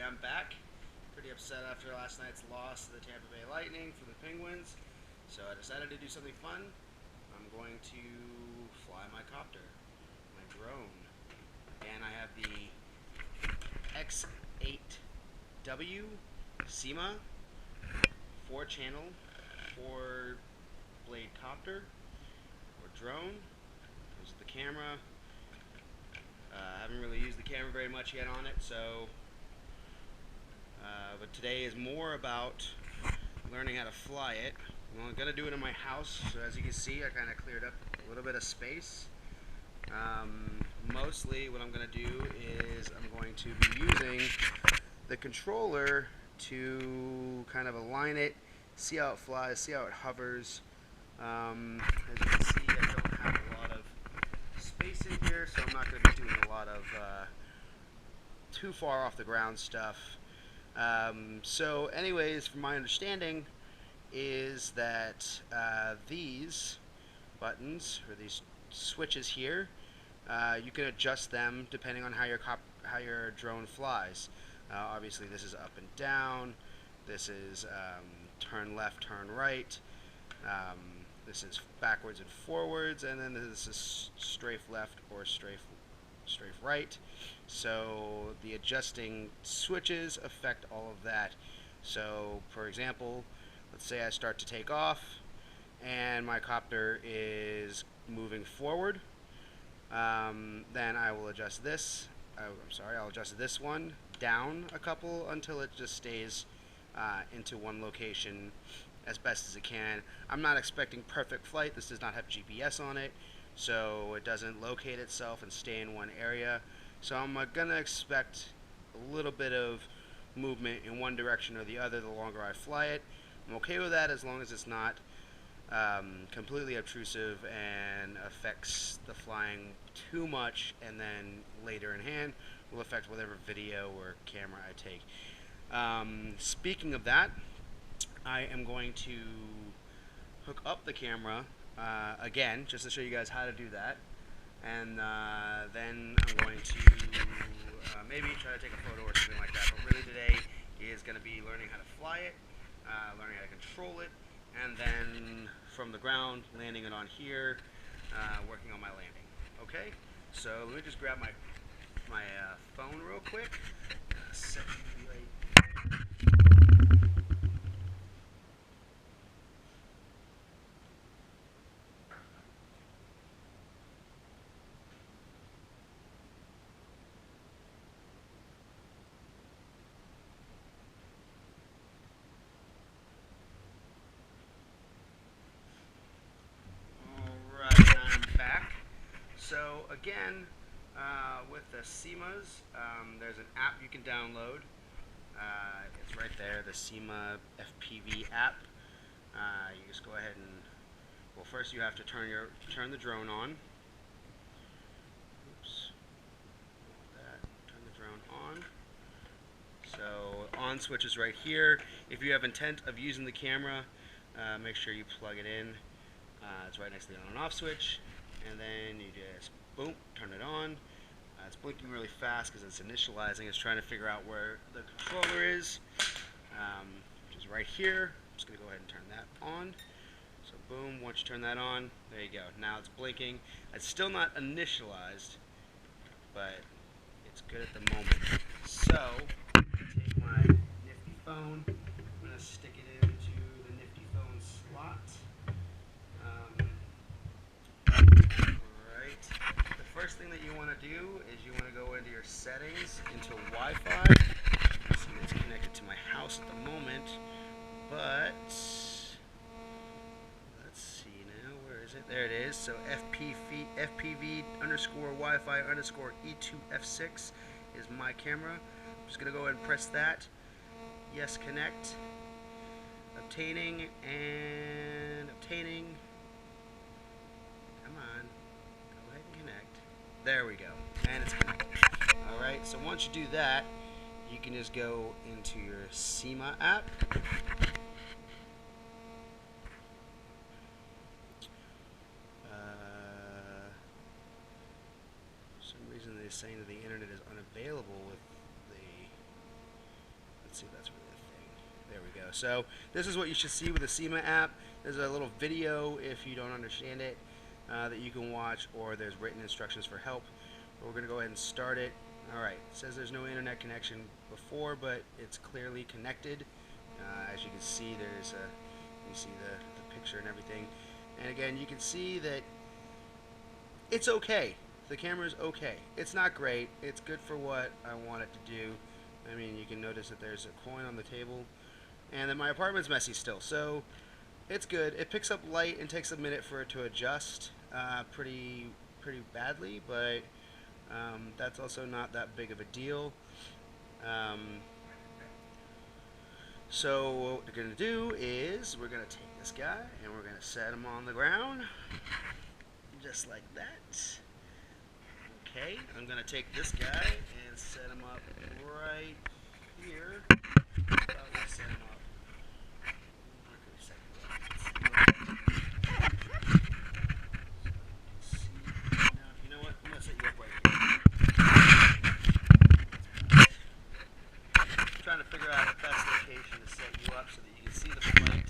I'm back. Pretty upset after last night's loss to the Tampa Bay Lightning from the Penguins. So I decided to do something fun. I'm going to fly my copter, my drone. And I have the X8W SEMA 4-channel, 4-blade copter or drone. This is the camera. I haven't really used the camera very much yet on it, so but today is more about learning how to fly it. I'm going to do it in my house, so as you can see I kind of cleared up a little bit of space. Mostly what I'm going to do is I'm going to be using the controller to kind of align it, see how it flies, see how it hovers. As you can see, I don't have a lot of space in here, so I'm not going to be doing a lot of too far off the ground stuff. So anyways, from my understanding is that these buttons, or these switches here, you can adjust them depending on how your drone flies. Obviously this is up and down, this is turn left, turn right, this is backwards and forwards, and then this is strafe left or strafe right. So the adjusting switches affect all of that. So for example, let's say I start to take off and my copter is moving forward, then I will adjust this. I'll adjust this one down a couple until it just stays into one location as best as it can. I'm not expecting perfect flight. This does not have GPS on it, so it doesn't locate itself and stay in one area. So I'm gonna expect a little bit of movement in one direction or the other the longer I fly it. I'm okay with that as long as it's not completely obtrusive and affects the flying too much, and then later in hand will affect whatever video or camera I take. Speaking of that, I am going to hook up the camera again, just to show you guys how to do that, and then I'm going to maybe try to take a photo or something like that. But really today is going to be learning how to fly it, learning how to control it, and then from the ground, landing it on here, working on my landing. Okay, so let me just grab my phone real quick. Set you right there. Alright, I'm back. So again, with the SEMAs, there's an app you can download. It's right there, the SEMA FPV app. You just go ahead and, well, first you have to turn the drone on. Oops, turn the drone on. So on switch is right here. If you have intent of using the camera, make sure you plug it in. It's right next to the on and off switch, and then you just boom, turn it on. It's blinking really fast because it's initializing. It's trying to figure out where the controller is, which is right here. I'm just going to go ahead and turn that on. So boom, once you turn that on, there you go. Now it's blinking. It's still not initialized, but it's good at the moment. So, take my nifty phone. I'm going to stick it into the nifty phone slot. Alright. The first thing that you want to do is you want to go into your settings, into Wi-Fi. See, it's connected to my house at the moment, but let's see now, where is it? There it is. So FPV underscore Wi-Fi underscore E2F6 is my camera. I'm just going to go ahead and press that. Yes, connect. Obtaining and obtaining. Come on. Go ahead and connect. There we go. And it's connected. Alright, so once you do that, you can just go into your SEMA app. For some reason they're saying that the internet is unavailable with the So this is what you should see with the SEMA app. There's a little video if you don't understand it that you can watch, or there's written instructions for help. But we're going to go ahead and start it. Alright, it says there's no internet connection before, but it's clearly connected. As you can see, you see the picture and everything. And again, you can see that it's okay. The camera is okay. It's not great. It's good for what I want it to do. I mean, you can notice that there's a coin on the table, and then my apartment's messy still, so it's good. It picks up light and takes a minute for it to adjust pretty badly, but that's also not that big of a deal. So what we're going to do is we're going to take this guy and we're going to set him on the ground, just like that. Okay, I'm going to take this guy and set him up right here. Set him up. Now, you know what? I'm going to set you up right here. I'm trying to figure out the best location to set you up so that you can see the flight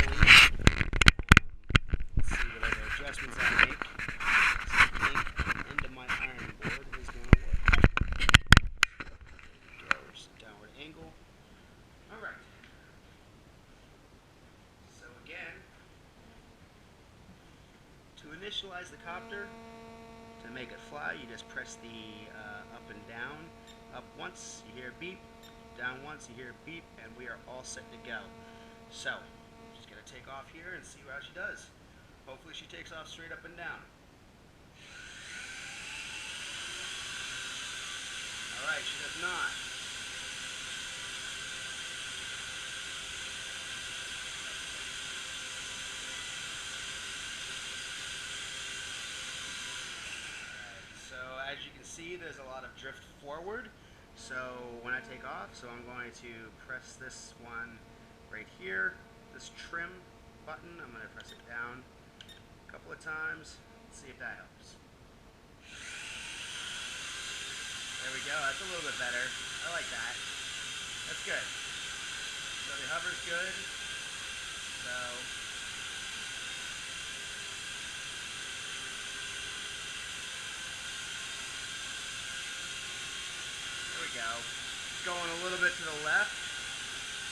fully. See whatever adjustments I make. My iron board is going to work. There's downward angle. Alright. So again, to initialize the copter, to make it fly, you just press the up and down. Up once, you hear beep. Down once, you hear beep, and we are all set to go. So, I'm just going to take off here and see how she does. Hopefully she takes off straight up and down. Alright, she does not. Alright, so as you can see, there's a lot of drift forward. So when I take off, so I'm going to press this one right here, this trim button. I'm going to press it down a couple of times. Let's see if that helps. There we go, that's a little bit better. I like that. That's good. So the hover's good. So there we go. It's going a little bit to the left.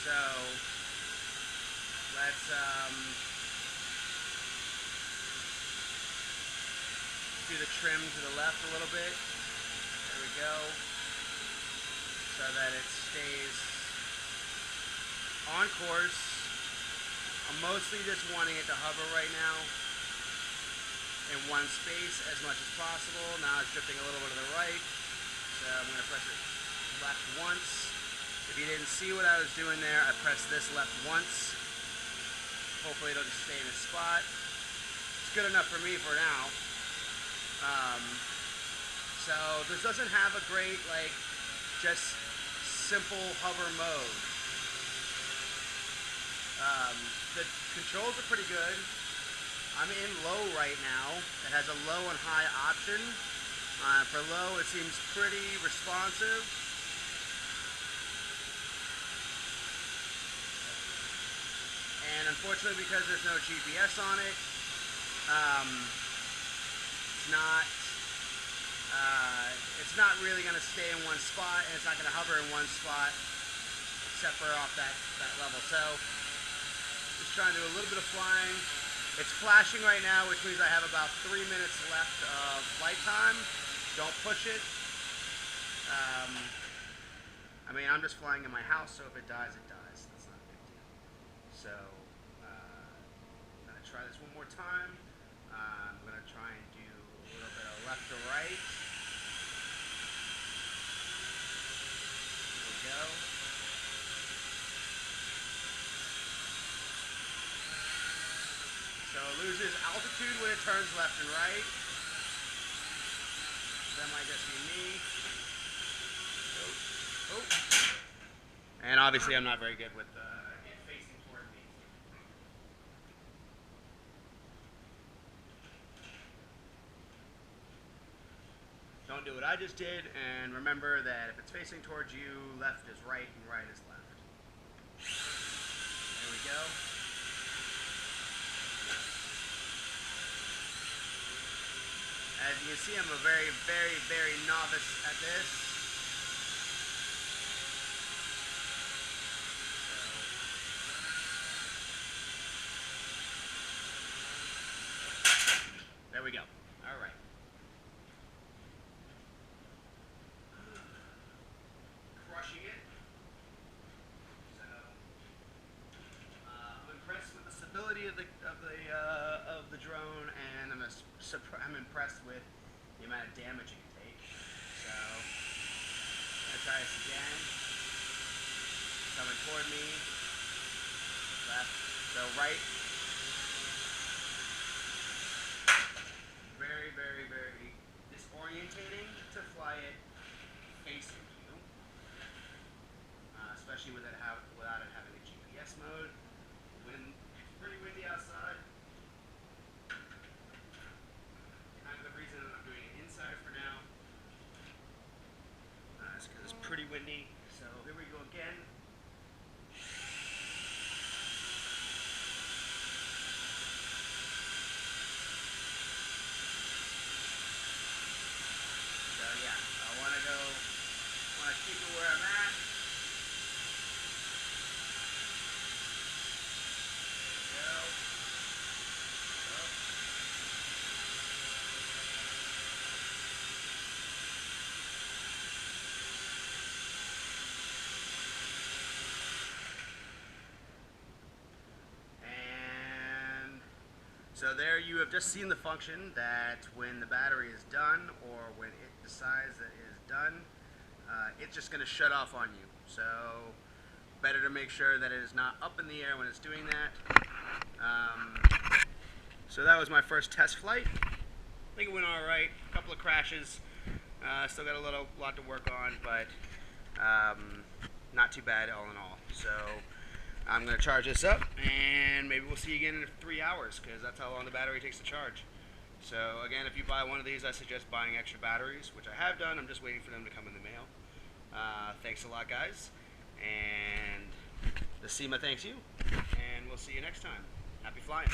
So let's do the trim to the left a little bit. There we go, so that it stays on course. I'm mostly just wanting it to hover right now in one space as much as possible. Now it's drifting a little bit to the right, so I'm going to press it left once. If you didn't see what I was doing there, I pressed this left once. Hopefully it'll just stay in its spot. It's good enough for me for now. So this doesn't have a great, like, just simple hover mode. The controls are pretty good. I'm in low right now. It has a low and high option. For low, it seems pretty responsive. And unfortunately, because there's no GPS on it, it's not really going to stay in one spot, and it's not going to hover in one spot except for off that level. So just trying to do a little bit of flying. It's flashing right now, which means I have about 3 minutes left of flight time. Don't push it. I mean, I'm just flying in my house, so if it dies, it dies. That's not a big deal. So I'm going to try this one more time. I'm going to try and do a little bit of left to right. There we go. So it loses altitude when it turns left and right. That might just be me. Oh. And obviously I'm not very good with it facing toward me. Don't do what I just did, and remember that if it's facing towards you, left is right and right is left. There we go. As you can see, I'm a very, very, very novice at this. There we go. All right. Crushing it. So I'm impressed with the stability of the drone, and I'm impressed with the amount of damage it can take. So I'm gonna try this again. Coming toward me. Left. So right. Very, very, very disorientating to fly it facing you, especially without it having a GPS mode. It's pretty windy outside. Kind of the reason that I'm doing it inside for now. It's because it's pretty windy. So here we go again. So yeah, I want to keep it where I'm at. So there you have just seen the function that when the battery is done, or when it decides that it is done, it's just going to shut off on you. So better to make sure that it is not up in the air when it's doing that. So that was my first test flight. I think it went all right. A couple of crashes. Still got a lot to work on, but not too bad all in all. So I'm going to charge this up, and maybe we'll see you again in 3 hours, because that's how long the battery takes to charge. So again, if you buy one of these, I suggest buying extra batteries, which I have done. I'm just waiting for them to come in the mail. Thanks a lot, guys, and the SEMA thanks you, and we'll see you next time. Happy flying.